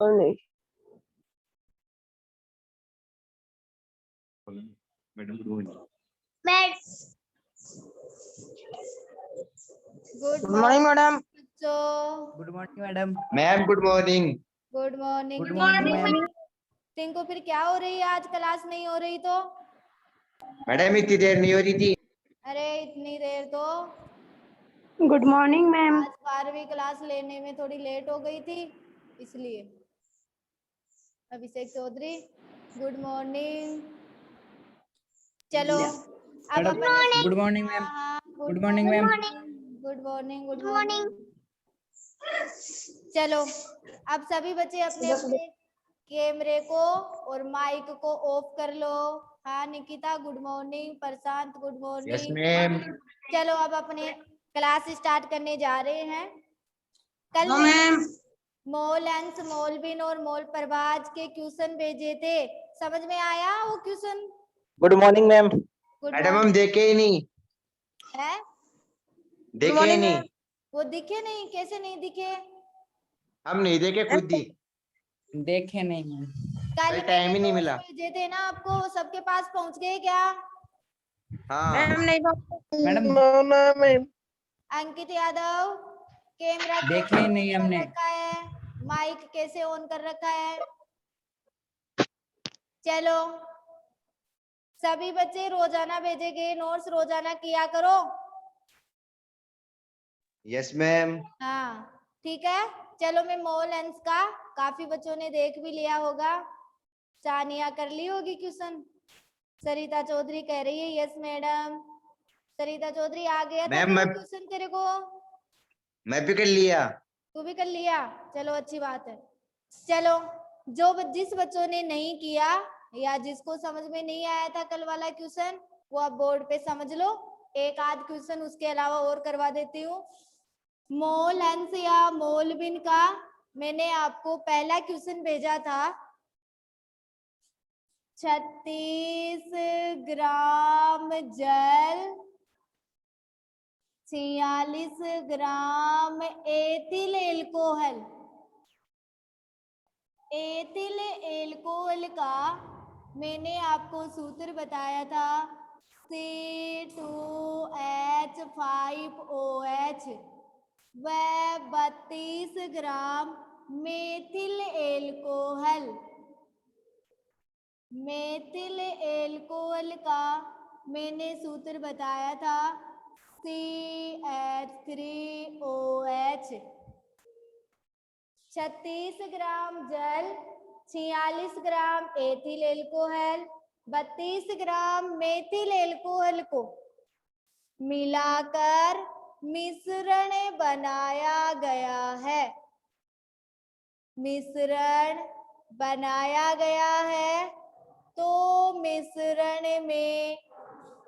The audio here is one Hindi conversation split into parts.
नहीं। Madam good morning. Good morning madam. Good morning madam. Ma'am good morning. Good morning. Good morning ma'am. Tinku फिर क्या हो रही है, आज क्लास नहीं हो रही तो? मैडम इतनी देर नहीं हो रही थी। अरे इतनी देर तो गुड मॉर्निंग मैम। आज 12वीं क्लास लेने में थोड़ी लेट हो गई थी इसलिए। अभिषेक चौधरी गुड मॉर्निंग। चलो अब अपने good morning ma'am. Good morning ma'am. Good morning. Good morning. चलो अब सभी बच्चे अपने अपने कैमरे को और माइक को ऑफ कर लो। हाँ निकिता गुड मॉर्निंग, प्रशांत गुड यस मॉर्निंग। मैम। चलो अब अपने क्लास स्टार्ट करने जा रहे हैं। कल मैम। मोल मोलबिन और मोल प्रभाज के क्वेश्चन भेजे थे, समझ में आया वो question? Good morning ma'am. Madam हम देखे ही नहीं। है देखे ही नहीं। वो दिखे नहीं? कैसे नहीं दिखे? हम नहीं देखे खुद ही। देखे नहीं मैम। कल टाइम ही नहीं मैंने मिला। नोट्स भेजे थे ना आपको, वो सबके पास पहुंच गए क्या? हाँ मैडम अंकित यादव कैमरा देखे ही नहीं कैसे हमने। कर रखा है, माइक कैसे ऑन कर रखा है? चलो सभी बच्चे रोजाना भेजे गए नोट्स रोजाना किया करो। Yes ma'am. हाँ ठीक है। चलो मैं मोल एंस का काफी बच्चों ने देख भी लिया होगा। सानिया कर ली होगी क्वेश्चन। सरिता चौधरी कह रही है यस मैडम। सरिता चौधरी आ गया था मैम, मैं- क्वेश्चन तेरे को? मैं भी कर लिया। तू भी कर लिया, चलो अच्छी बात है। चलो जिस बच्चों ने नहीं किया या जिसको समझ में नहीं आया था कल वाला क्वेश्चन, वो आप बोर्ड पे समझ लो। एक आध क्वेश्चन उसके अलावा और करवा देती हूँ। मोल अंश या मोल बिन का मैंने आपको पहला क्वेश्चन भेजा था। 36 ग्राम जल 46 ग्राम एथिल एल्कोहल। एथिल एल्कोहल का मैंने आपको सूत्र बताया था C2H5OH व 32 ग्राम मेथिल एल्कोहल। मेथिल एल्कोहल का मैंने सूत्र बताया था CH3OH। 36 ग्राम जल 46 ग्राम एथिल एल्कोहल 32 ग्राम मेथिल एल्कोहल को मिलाकर मिश्रण बनाया गया है। मिश्रण बनाया गया है तो मिश्रण में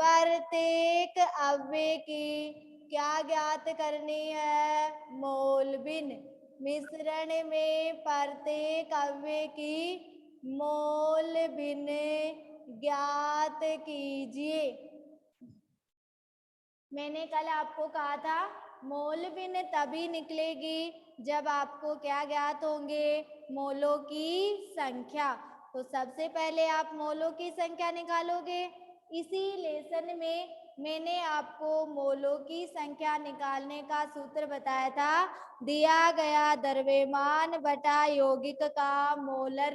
प्रत्येक अव्यय की क्या ज्ञात करनी है? मोल बिन। मिश्रण में प्रत्येक अव्यय की मोल बिन ज्ञात कीजिए। मैंने कल आपको कहा था मोल बिन तभी निकलेगी जब आपको क्या ज्ञात होंगे? मोलों की संख्या। तो सबसे पहले आप मोलों की संख्या निकालोगे। इसी लेसन में मैंने आपको मोलों की संख्या निकालने का सूत्र बताया था। दिया गया द्रव्यमान बटा यौगिक का मोलर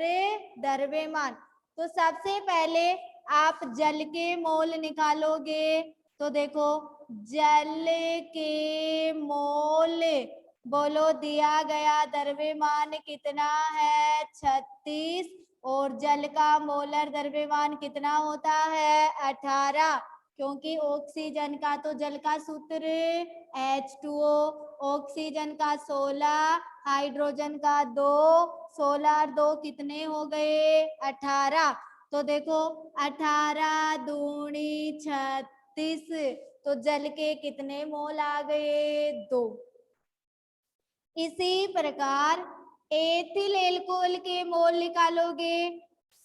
द्रव्यमान। तो सबसे पहले आप जल के मोल निकालोगे। तो देखो जल के मोल बोलो, दिया गया द्रव्यमान कितना है? 36 और जल का मोलर द्रव्यमान कितना होता है? 18। क्योंकि ऑक्सीजन का तो जल का सूत्र H2O, ऑक्सीजन का 16, हाइड्रोजन का 2, 16 और 2 कितने हो गए? 18। तो देखो 18 दूनी 36, तो जल के कितने मोल आ गए? 2। इसी प्रकार एथिल एल्कोहल के मोल निकालोगे।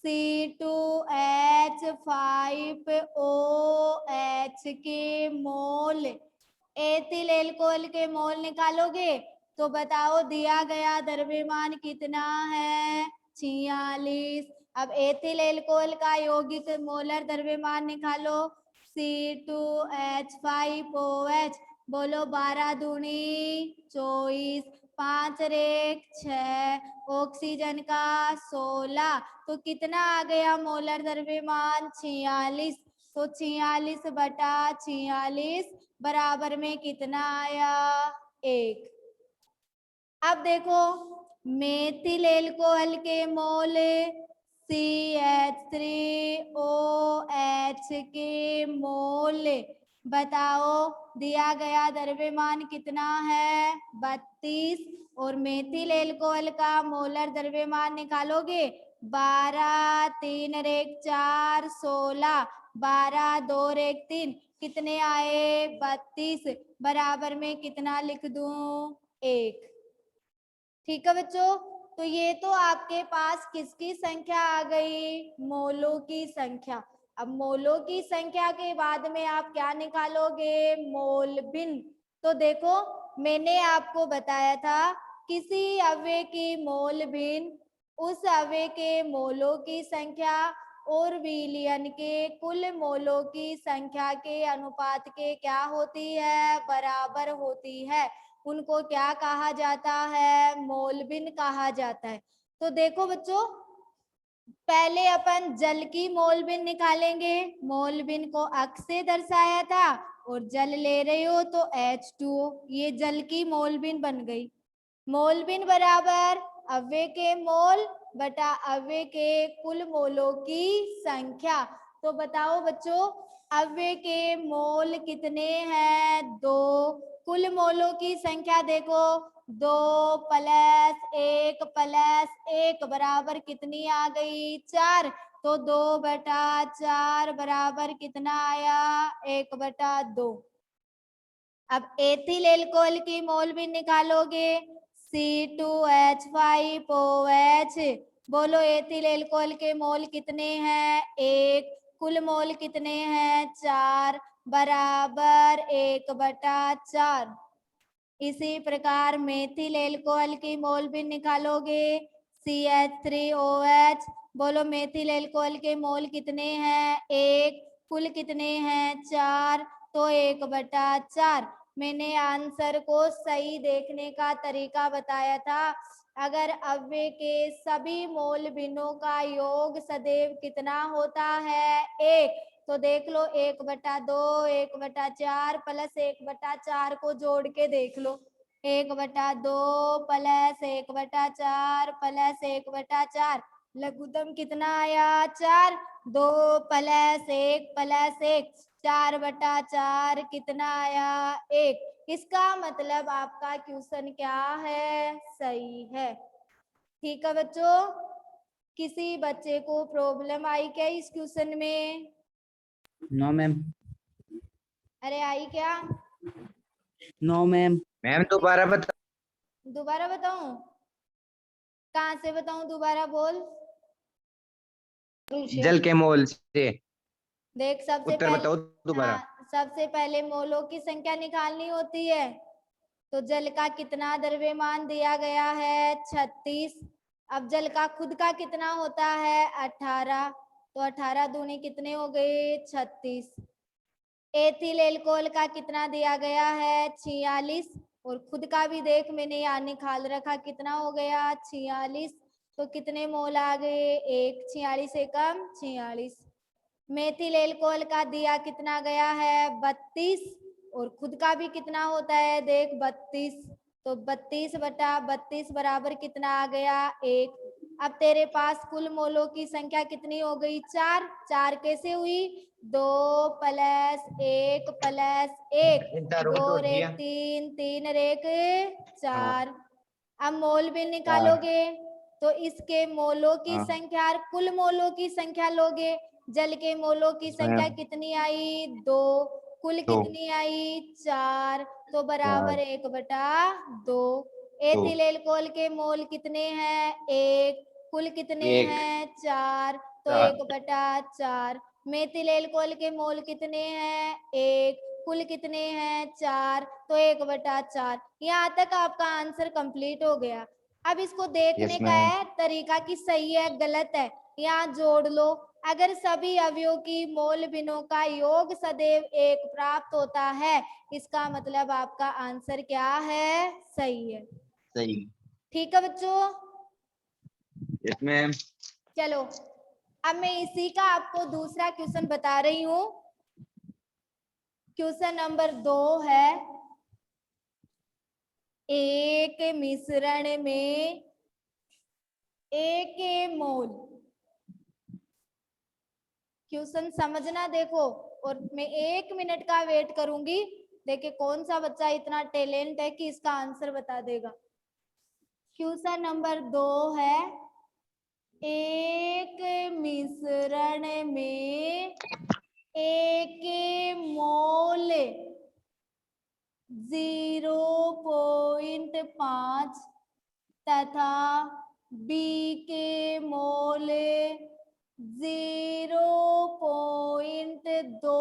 C2H5OH के मोल, एथिल एल्कोहल के मोल निकालोगे तो बताओ दिया गया द्रव्यमान कितना है? 46। अब एथिल एल्कोहल का यौगिक मोलर द्रव्यमान निकालो। C2H5OH। बोलो 12 दूनी 24, 5 रेख 6, ऑक्सीजन का 16। तो कितना आ गया मोलर द्रव्यमान? 46। तो 46/46 बराबर में कितना आया? 1। अब देखो मेथिल एल्कोहल के मोल CH3OH के मोल बताओ दिया गया द्रव्यमान कितना है? 32। और मेथिल एल्कोहल का मोलर द्रव्यमान निकालोगे 12 3 रेख 4 16, 12 2 रेख 3 कितने आए? 32 बराबर में कितना लिख दूं? 1। ठीक है बच्चों, तो ये तो आपके पास किसकी संख्या आ गई? मोलों की संख्या। अब मोलों की संख्या के बाद में आप क्या निकालोगे? मोल भिन्न। तो देखो मैंने आपको बताया था किसी अव्यय की मोल भिन्न उस अव्यय के मोलों की संख्या और विलयन के कुल मोलों की संख्या के अनुपात के क्या होती है? बराबर होती है। उनको क्या कहा जाता है? मोल भिन्न कहा जाता है। तो देखो बच्चों पहले अपन जल की मोल भिन्न निकालेंगे। मोल भिन्न को अक्ष से दर्शाया था और जल ले रहे हो तो H2O, ये जल की मोल भिन्न बन गई। मोल भिन्न बराबर अव्यय के मोल बटा अव्यय के कुल मोलों की संख्या। तो बताओ बच्चों अव्यय के मोल कितने हैं? 2। कुल मोलों की संख्या देखो 2 + 1 + 1 बराबर कितनी आ गई? 4। तो 2/4 बराबर कितना आया? 1/2। अब एथिल एल्कोहल की मोल भी निकालोगे C2H5OH। बोलो एथिल एल्कोहल के मोल कितने हैं? 1। कुल मोल कितने हैं? 4 बराबर 1/4। इसी प्रकार मेथिल एल्कोहल की मोल भी निकालोगे CH3OH। बोलो मेथिल एल्कोहल के मोल कितने हैं? 1। कुल कितने हैं? 4। तो 1/4। मैंने आंसर को सही देखने का तरीका बताया था। अगर अव्यय के सभी मोल भिन्नों का योग सदैव कितना होता है? 1। तो देख लो 1/2 1/4 + 1/4 को जोड़ के देख लो 1/2 + 1/4 + 1/4 लघुत्तम कितना आया? 4। 2 + 1 + 1 4/4 कितना आया? 1। इसका मतलब आपका क्वेश्चन क्या है? सही है। ठीक है बच्चों, किसी बच्चे को प्रॉब्लम आई क्या इस क्वेश्चन में? No ma'am. अरे आई क्या? No ma'am. मैम दोबारा बता। दोबारा बताऊं? कहाँ से बताऊं? दोबारा बोल। जल के मोल से देख सबसे उत्तर बताओ दोबारा। सबसे पहले मोलों की संख्या निकालनी होती है। तो जल का कितना द्रव्यमान दिया गया है? 36। अब जल का खुद का कितना होता है? 18। तो 18 दूनी कितने हो गए? 36। एथिल एल्कोहल का कितना दिया गया है? 46। और खुद का भी देख मैंने यहाँ निकाल रखा कितना हो गया? 46। तो कितने मोल आ गए? 1। 46 से कम 46। मेथिल एल्कोहल का दिया कितना गया है? 32। और खुद का भी कितना होता है? देख 32। तो 32/32 बराबर कितना आ गया? 1। अब तेरे पास कुल मोलों की संख्या कितनी हो गई? 4। 4 कैसे हुई? 2 + 1 + 1 2 रेख 3 3 रेख 4। अब मोल भी निकालोगे तो इसके मोलों की संख्या और कुल मोलों की संख्या लोगे। जल के मोलों की संख्या कितनी आई? 2। कुल कितनी आई? 4। तो बराबर 1/2। एथिल एल्कोहल के मोल कितने हैं? 1। कुल कितने हैं? 4। तो 1/4। मेथिल एल्कोहल के मोल कितने हैं? 1। कुल कितने हैं 4, तो 1/4। यहाँ तक आपका आंसर कंप्लीट हो गया। अब इसको देखने Yes, का ma'am. है तरीका कि सही है गलत है, यहाँ जोड़ लो। अगर सभी अवयवों की मोल भिन्नों का योग सदैव 1 प्राप्त होता है, इसका मतलब आपका आंसर क्या है, सही है। सही। ठीक है बच्चों, Yes, ma'am. चलो अब मैं इसी का आपको दूसरा क्वेश्चन बता रही हूँ। क्वेश्चन नंबर 2 है, एक मिश्रण में 1 मोल। क्वेश्चन समझना देखो, और मैं 1 मिनट का वेट करूंगी। देखिए कौन सा बच्चा इतना टैलेंट है कि इसका आंसर बता देगा। क्वेश्चन नंबर 2 है, एक मिश्रण में 1 मोल 0.5 तथा B के मोल 0.2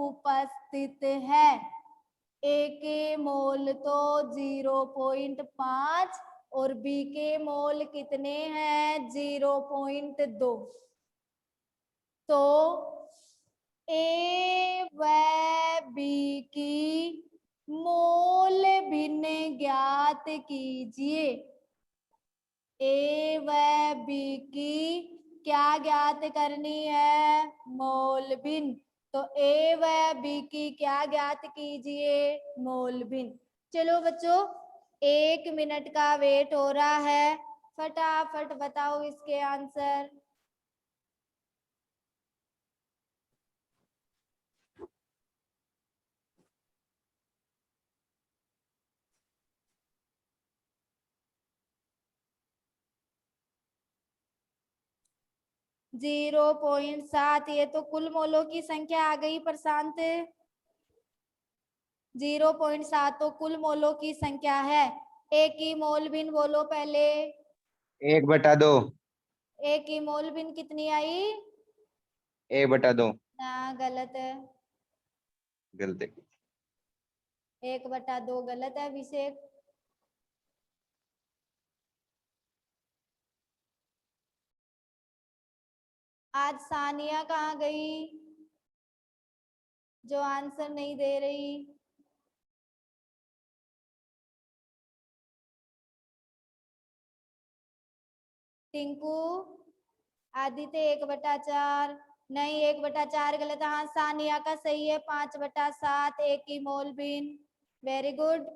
उपस्थित है। A के मोल तो 0.5 और B के मोल कितने हैं 0.2। तो A व B की मोल भिन्न ज्ञात कीजिए। A व B की क्या ज्ञात करनी है, मोल भिन्न। तो A व B की क्या ज्ञात कीजिए, मोल भिन्न। चलो बच्चों 1 मिनट का वेट हो रहा है, फटाफट बताओ इसके आंसर। जीरो 0.7, ये तो कुल मोलों की संख्या आ गई प्रशांत। 0.7 तो कुल मोलों की संख्या है। एक की मोल भिन्न बोलो पहले। 1/2। 1 की मोल भिन्न कितनी आई, 1/2। ना गलत है, गलत है। 1/2 गलत है अभिषेक। आज सानिया कहाँ गई जो आंसर नहीं दे रही। टिंकू, आदित्य 1/4, नहीं 1/4 गलत है। हाँ सानिया का सही है, 5/7 1 की मोल भिन्न। वेरी गुड,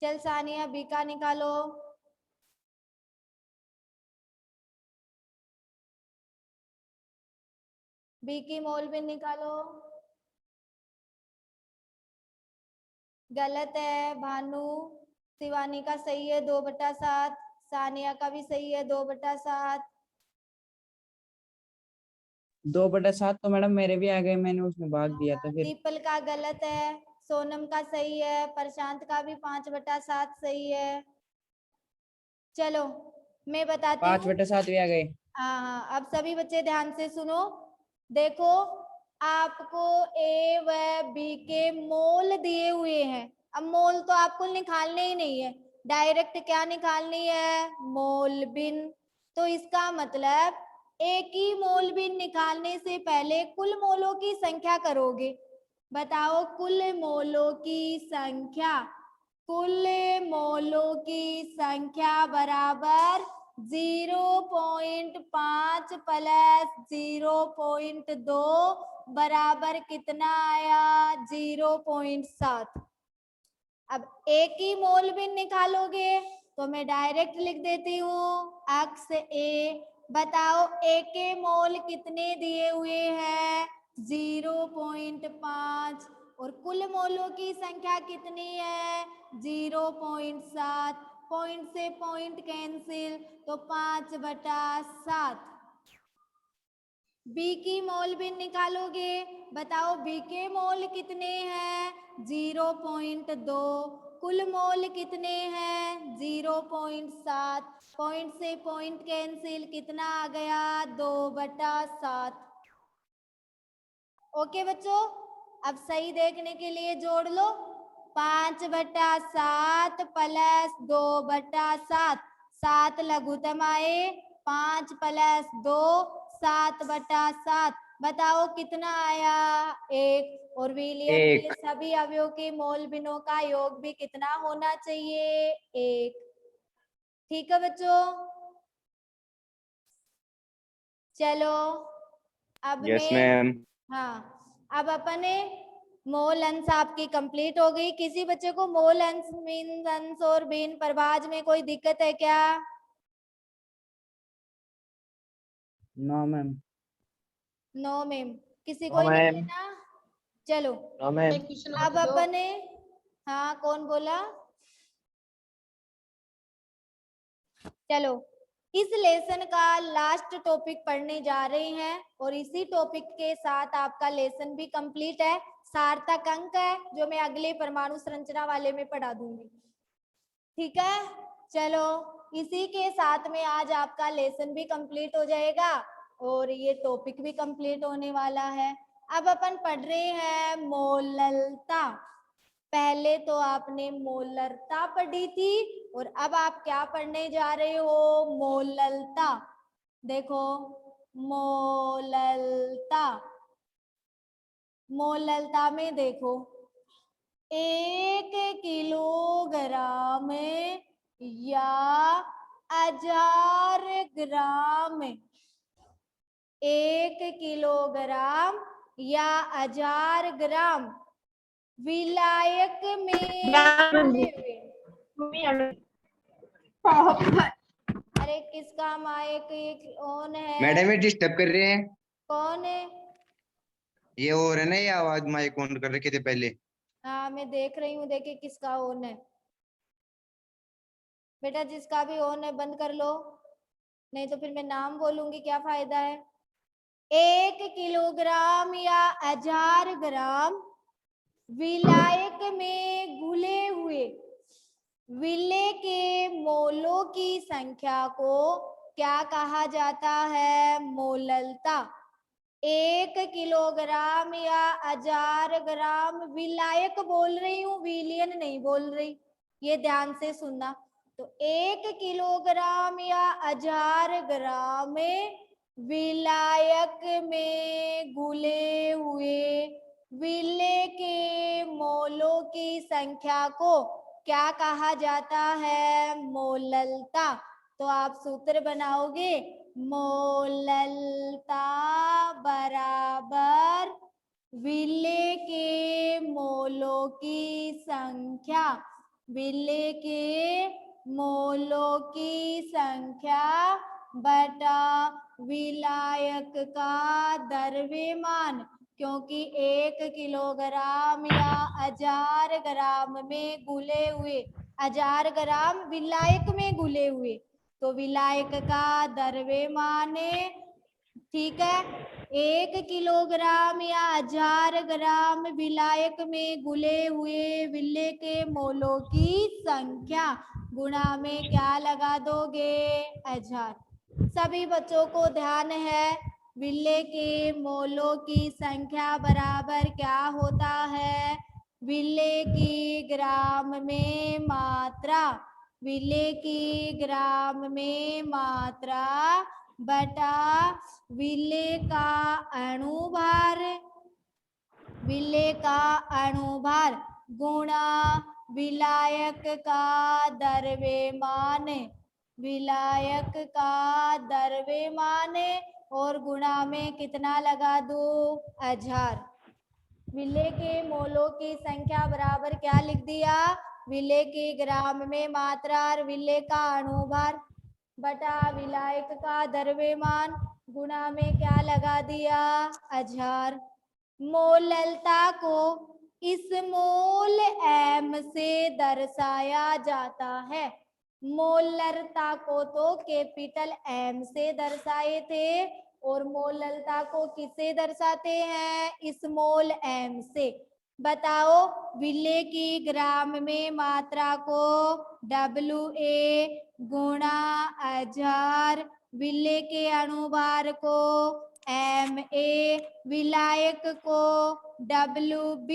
चल सानिया बी का निकालो। बी की मोल भिन्न निकालो। गलत है भानु। शिवानी का सही है 2/7, सानिया का भी सही है 2/7। 2/7 तो मैडम मेरे भी आ गए, मैंने उसमें भाग दिया था फिर। दीपल का गलत है, सोनम का सही है, प्रशांत का भी 5/7 सही है। चलो मैं बताती हूँ। 5/7 भी आ गए। हाँ हाँ, अब सभी बच्चे ध्यान से सुनो। देखो आपको ए व बी के मोल दिए हुए हैं। अब मोल तो आपको निकालने ही नहीं है, डायरेक्ट क्या निकालनी है, मोल भिन्न। तो इसका मतलब एक ही मोल भिन्न निकालने से पहले कुल मोलों की संख्या करोगे। बताओ कुल मोलों की संख्या। कुल मोलों की संख्या बराबर 0.5 प्लस 0.2 बराबर कितना आया, 0.7। अब एक ही मोल भिन्न निकालोगे तो मैं डायरेक्ट लिख देती हूँ अक्स ए। बताओ एक के मोल कितने दिए हुए हैं, 0.5, और कुल मोलों की संख्या कितनी है, 0.7। पॉइंट से पॉइंट कैंसिल, तो 5/7। बी की मोल भिन्न निकालोगे। बताओ बी के मोल कितने हैं, 0.2। कुल मोल कितने हैं, 0.7। पॉइंट से पॉइंट कैंसिल, कितना आ गया, 2/7। ओके बच्चों, अब सही देखने के लिए जोड़ लो। 5/7 प्लस 2/7, 7 लघुत्तम आए, 5 प्लस 2 7/7। बताओ कितना आया? 1। और विलियन के एक। सभी अवयवों के मोल भिन्नों का योग भी कितना होना चाहिए? 1। ठीक है बच्चों, चलो अब यस मैं मैम। हाँ, अब अपने मोल अंश आपकी कंप्लीट हो गई। किसी बच्चे को मोल अंश, मीन अंश और भिन्न प्रभाज में कोई दिक्कत है क्या? No ma'am. नो मैम, किसी नो कोई नहीं है मैम। ना? चलो नो मैम। अब अपने, हाँ कौन बोला? चलो इस लेसन का लास्ट टॉपिक पढ़ने जा रहे हैं और इसी टॉपिक के साथ आपका लेसन भी कंप्लीट है। सार्थक अंक है जो मैं अगले परमाणु संरचना वाले में पढ़ा दूंगी। ठीक है, चलो इसी के साथ में आज आपका लेसन भी कंप्लीट हो जाएगा और ये टॉपिक भी कंप्लीट होने वाला है। अब अपन पढ़ रहे हैं मोललता। पहले तो आपने मोलरता पढ़ी थी और अब आप क्या पढ़ने जा रहे हो? मोललता। देखो मोललता, मोललता में देखो 1 किलोग्राम या 1000 ग्राम, 1 किलोग्राम या 1000 ग्राम विलायक में अरे किसका माइक ऑन है? मैडम ये डिस्टर्ब कर रहे हैं। कौन है? ये हो रहा है ना, ये आवाज माइक ऑन कर रखे थे पहले। हाँ मैं देख रही हूँ, देखे किसका ऑन है। बेटा जिसका भी ऑन है बंद कर लो, नहीं तो फिर मैं नाम बोलूंगी, क्या फायदा है। 1 किलोग्राम या 1000 ग्राम विलायक में घुले हुए विले के मोलों की संख्या को क्या कहा जाता है? मोललता। 1 किलोग्राम या 1000 ग्राम विलायक बोल रही हूँ, विलियन नहीं बोल रही, ये ध्यान से सुनना। तो 1 किलोग्राम या 1000 ग्राम विलायक में घुले हुए विले के मोलों की संख्या को क्या कहा जाता है? मोललता। तो आप सूत्र बनाओगे, मोललता बराबर विले के मोलों की संख्या, विले के मोलों की संख्या बटा विलायक का द्रव्यमान। क्योंकि 1 किलोग्राम या 1000 ग्राम में घुले हुए, 1000 ग्राम विलायक में घुले हुए, तो विलायक का द्रव्यमान, ठीक है, 1 किलोग्राम या 1000 ग्राम विलायक में घुले हुए विले के मोलों की संख्या गुणा में क्या लगा दोगे? 1000। सभी बच्चों को ध्यान है, विले के मोलों की संख्या बराबर क्या होता है? विले की ग्राम में मात्रा, विले की ग्राम में मात्रा बटा विले का अणुभार, विले का अणुभार गुणा विलायक का द्रव्यमान, विलायक का द्रव्यमान और गुणा में कितना लगा दो? 1000। विले के मोलों की संख्या बराबर क्या लिख दिया? विले के ग्राम में मात्रा और विले का अणुभार बटा विलायक का द्रव्यमान गुणा में क्या लगा दिया? 1000। मोललता को इस मोल एम से दर्शाया जाता है। मोलरता को तो कैपिटल एम से दर्शाए थे और मोललता को किससे दर्शाते हैं? इस मोल एम से। बताओ विले की ग्राम में मात्रा को WA गुणा 1000, विले के अणुभार को Ma, विलायक को Wb,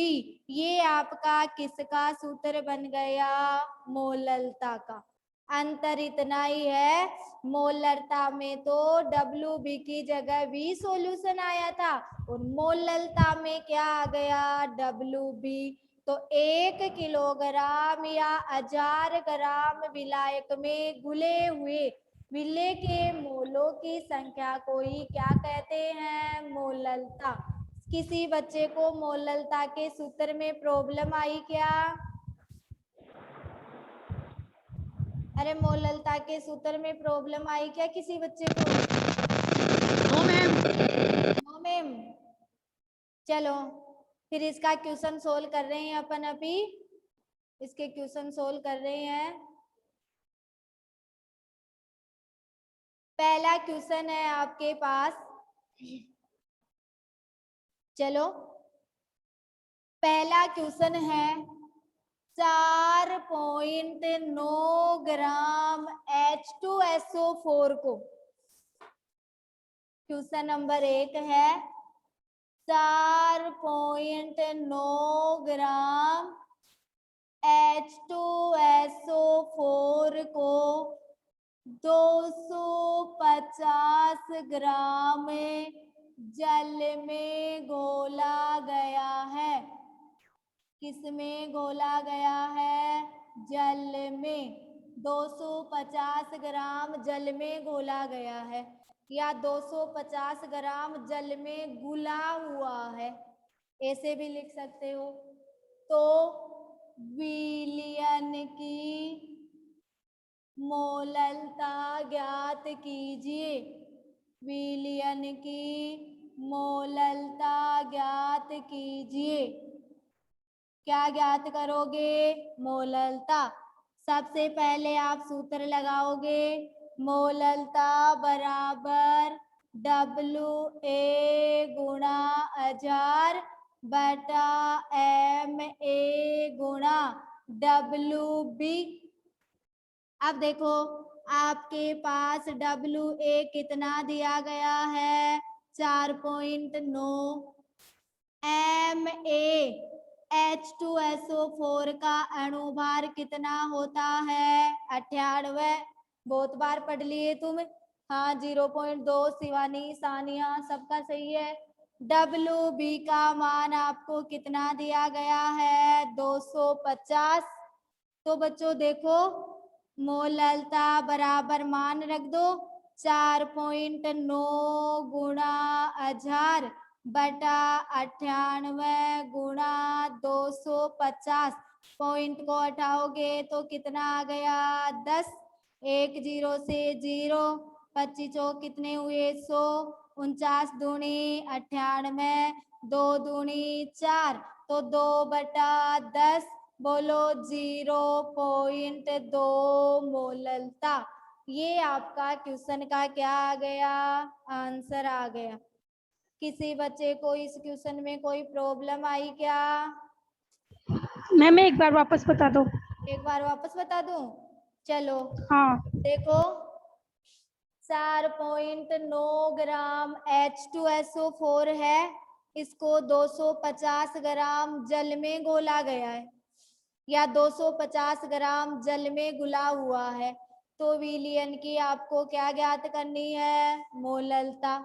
ये आपका किसका सूत्र बन गया? मोललता का। अंतर इतना ही है, मोलरता में तो Wb की जगह V सॉल्यूशन आया था और मोललता में क्या आ गया? Wb। तो 1 किलोग्राम या 1000 ग्राम विलायक में घुले हुए विले के मोलों की संख्या को ही क्या कहते हैं? मोललता। किसी बच्चे को मोललता के सूत्र में प्रॉब्लम आई क्या? अरे मोललता के सूत्र में प्रॉब्लम आई क्या किसी बच्चे को? No ma'am. चलो फिर इसका क्वेश्चन सोल्व कर रहे हैं अपन। अभी इसके क्वेश्चन सोल्व कर रहे हैं। पहला क्वेश्चन है आपके पास, चलो पहला क्वेश्चन है 4.9 ग्राम H2SO4 को, क्वेश्चन नंबर 1 है 4.9 ग्राम H2SO4 को 250 ग्राम जल में घोला गया है। किसमें घोला गया है? जल में। 250 ग्राम जल में घोला गया है या 250 ग्राम जल में घुला हुआ है, ऐसे भी लिख सकते हो। तो विलयन की मोललता ज्ञात कीजिए। विलयन की मोललता ज्ञात कीजिए। क्या ज्ञात करोगे? मोललता। सबसे पहले आप सूत्र लगाओगे, मोललता बराबर WA गुणा 1000 बटा MA गुणा WB। अब देखो आपके पास WA कितना दिया गया है? 4.9। MA H2SO4 का अणुभार कितना होता है? 98। बहुत बार पढ़ लिए तुम। हाँ 0.2 शिवानी, सानिया, सबका सही है। WB का मान आपको कितना दिया गया है? 250। तो बच्चों देखो मोललता बराबर मान रख दो 4.9 गुणा 1000 बटा 98 गुणा 250। पॉइंट को हटाओगे तो कितना आ गया? 10। 1 0 से 0, 25 चौक कितने हुए? 100। 49 दूनी 98, 2 दूनी 4, तो 2 बटा 10। बोलो 0.2 मोललता। ये आपका क्वेश्चन का क्या आ गया? आंसर आ गया। किसी बच्चे को इस क्वेश्चन में कोई प्रॉब्लम आई क्या? मैम एक बार वापस बता दो। एक बार वापस बता दूं? चलो हाँ देखो 4.9 ग्राम H2SO4 है, इसको 250 ग्राम जल में घोला गया है या 250 ग्राम जल में घुला हुआ है। तो विलयन की आपको क्या ज्ञात करनी है? मोललता।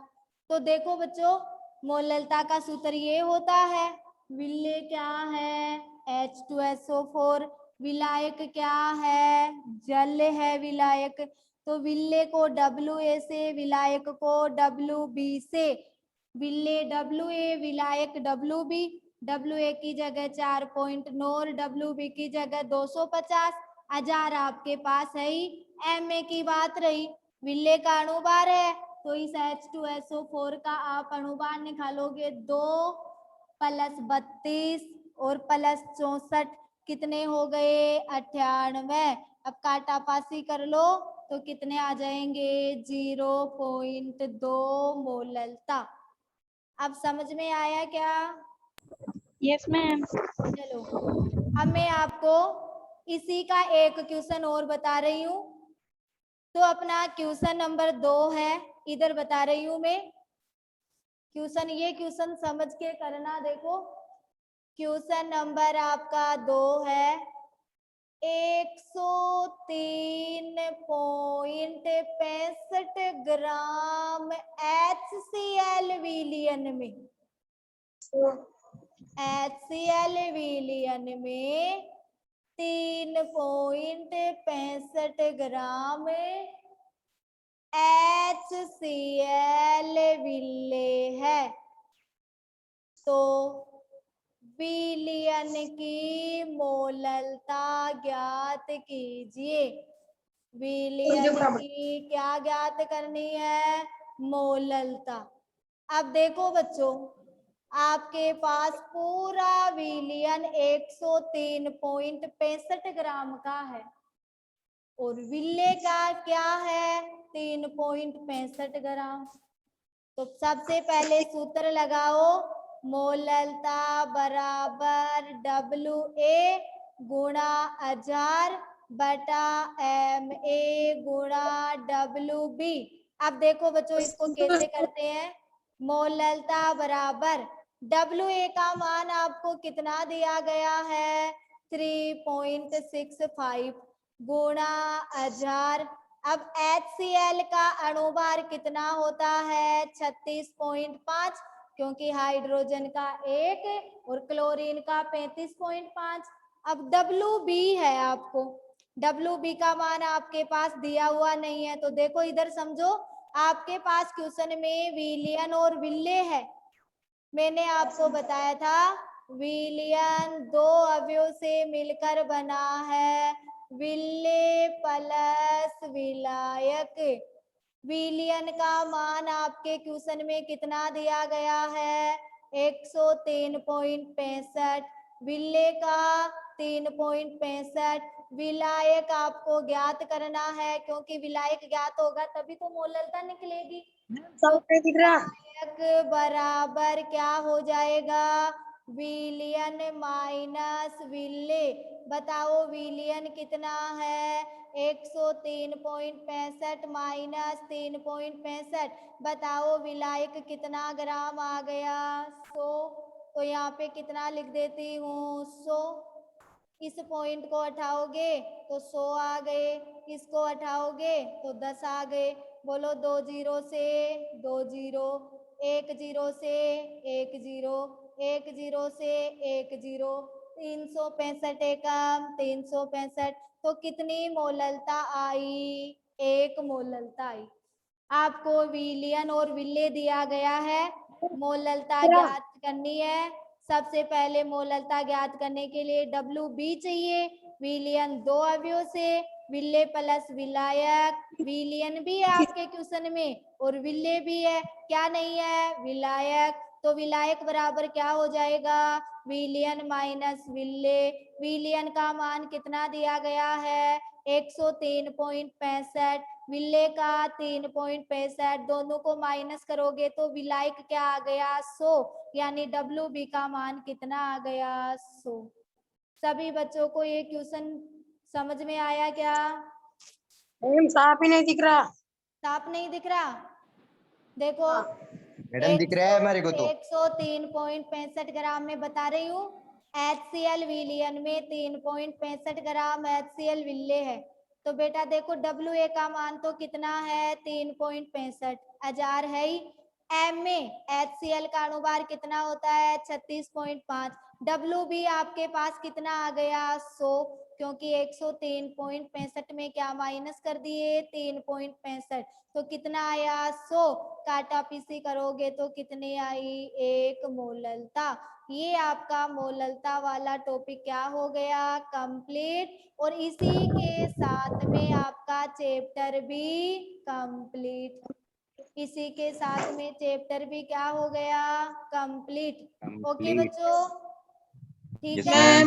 तो देखो बच्चों मोललता का सूत्र ये होता है, विलेय क्या है? H2SO4। विलायक क्या है? जल है विलायक। तो विलेय को WA से, विलायक को WB से। विलेय WA, विलायक WB। WA की जगह 4.9 और WB की जगह 250। 1000 आपके पास है ही। MA की बात रही, विलेय का अणुभार है, तो इस H2SO4 का आप अणुभार निकालोगे 2 + 32 और +64 कितने हो गए? 98। अब काटापासी कर लो तो कितने आ जाएंगे? 0.2 मोललता। अब समझ में आया क्या? Yes ma'am. चलो अब मैं आपको इसी का एक क्वेश्चन और बता रही हूँ। तो अपना क्वेश्चन नंबर 2 है, इधर बता रही हूँ मैं। क्वेश्चन, ये क्वेश्चन समझ के करना। देखो क्वेश्चन नंबर आपका 2 है। 103.65 ग्राम HCl विलियन में, HCl विलियन में 3.65 ग्राम HCl विले है। तो विलियन की मोललता ज्ञात कीजिए। विलियन की क्या ज्ञात करनी है? मोललता। अब देखो बच्चों, आपके पास पूरा विलियन 103.65 ग्राम का है और विले का क्या है? 3.65 ग्राम। तो सबसे पहले सूत्र लगाओ, मोललता बराबर WA गुणा 1000 बटा MA गुणा WB। अब देखो बच्चों, इसको कैसे करते हैं। मोललता बराबर WA का मान आपको कितना दिया गया है? 3.65 गुणा 1000। अब HCl का अणुभार कितना होता है? 36.5, क्योंकि हाइड्रोजन का 1 और क्लोरीन का 35.5। अब WB है, आपको WB का मान आपके पास दिया हुआ नहीं है। तो देखो इधर समझो, आपके पास क्वेश्चन में विलियन और विले है। मैंने आपको बताया था विलियन 2 अवयव से मिलकर बना है, विले प्लस विलायक। विलियन का मान आपके क्वेश्चन में कितना दिया गया है? 103.65। विले का 3.65। विलायक आपको ज्ञात करना है, क्योंकि विलायक ज्ञात होगा तभी तो मोललता निकलेगी। तो विलायक बराबर क्या हो जाएगा? विलियन माइनस विले। बताओ विलियन कितना है? 103.65 माइनस 3.65। बताओ विलायक कितना ग्राम आ गया? 100। तो यहाँ पे कितना लिख देती हूँ? 100। इस पॉइंट को हटाओगे तो 100 आ गए, इसको हटाओगे तो 10 आ गए। बोलो 2 0 से 2 0, 1 0 से 1 0, 1 0 से 1 0, 365 एकम 365। तो कितनी मोललता आई? 1 मोललता आई। आपको विलियन और विले दिया गया है, मोललता ज्ञात करनी है। सबसे पहले मोललता ज्ञात करने के लिए WB चाहिए। विलियन 2 अवयव से, विले प्लस विलायक। विलियन भी है आपके क्वेश्चन में और विले भी है, क्या नहीं है? विलायक। तो विलायक बराबर क्या हो जाएगा? विलियन माइनस विले। विलियन का मान कितना दिया गया है? 103.65। विले का 3.65। दोनों को माइनस करोगे तो विलायक क्या आ गया? 100। यानी WB का मान कितना आ गया? 100। सभी बच्चों को ये क्वेश्चन समझ में आया क्या? साफ ही नहीं दिख रहा। साफ नहीं दिख रहा? देखो मैडम दिख रहा है हमारे को तो। 103.65 ग्राम में बता रही हूँ। HCl विलियन में 3.65 ग्राम HCl विले है। तो बेटा देखो WA का मान तो कितना है? 3.65। 1000 है ही। MA HCl का अणुभार कितना होता है? 36.5। WB आपके पास कितना आ गया? 100, क्योंकि 103.65 में क्या माइनस कर दिए? 3.65। तो कितना आया? 100। काटा पीसी करोगे तो कितनी आई? 1 मोललता। ये आपका मोललता वाला टॉपिक क्या हो गया? कंप्लीट। और इसी के साथ में आपका चैप्टर भी कंप्लीट। इसी के साथ में चैप्टर भी क्या हो गया? कंप्लीट। ओके बच्चों, ठीक है।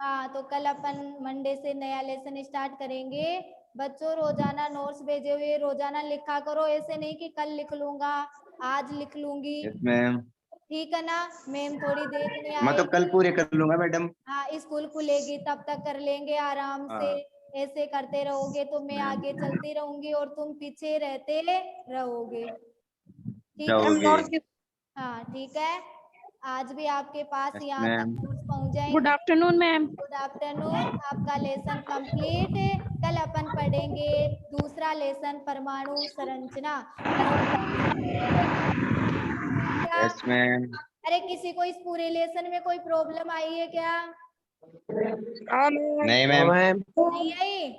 हाँ, तो कल अपन मंडे से नया लेसन स्टार्ट करेंगे। बच्चों रोजाना नोट्स भेजे हुए रोजाना लिखा करो। ऐसे नहीं कि कल लिख लूंगा, आज लिख लूंगी। Yes ma'am. ठीक है ना? मैम थोड़ी देखने मैं तो कल आएगी। पूरे कर लूंगा मैडम। हाँ, स्कूल खुलेगी तब तक कर लेंगे आराम से। ऐसे करते रहोगे तो मैं आगे चलती रहूंगी और तुम पीछे रहते रहोगे। ठीक है? जाओगे। हाँ ठीक है, आज भी आपके पास Yes, यहाँ तक ma'am. नोट्स पहुँच जाएंगे। Good afternoon ma'am. Good afternoon, आपका लेसन कंप्लीट। कल अपन पढ़ेंगे दूसरा लेसन परमाणु संरचना। क्या? Yes, ma'am. अरे किसी को इस पूरे लेसन में कोई प्रॉब्लम आई है क्या? हाँ मैम। नहीं नो मैम. मैम। नहीं आई?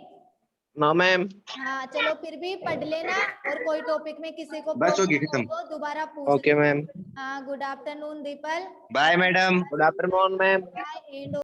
No ma'am. हाँ चलो फिर भी पढ़ लेना, और कोई टॉपिक में किसी को बस होगी प्रॉब्लम हो खत्म. तो दोबारा पूछ ओके लेना। मैम। हाँ good afternoon Deepal. Bye madam. Good afternoon ma'am. Bye and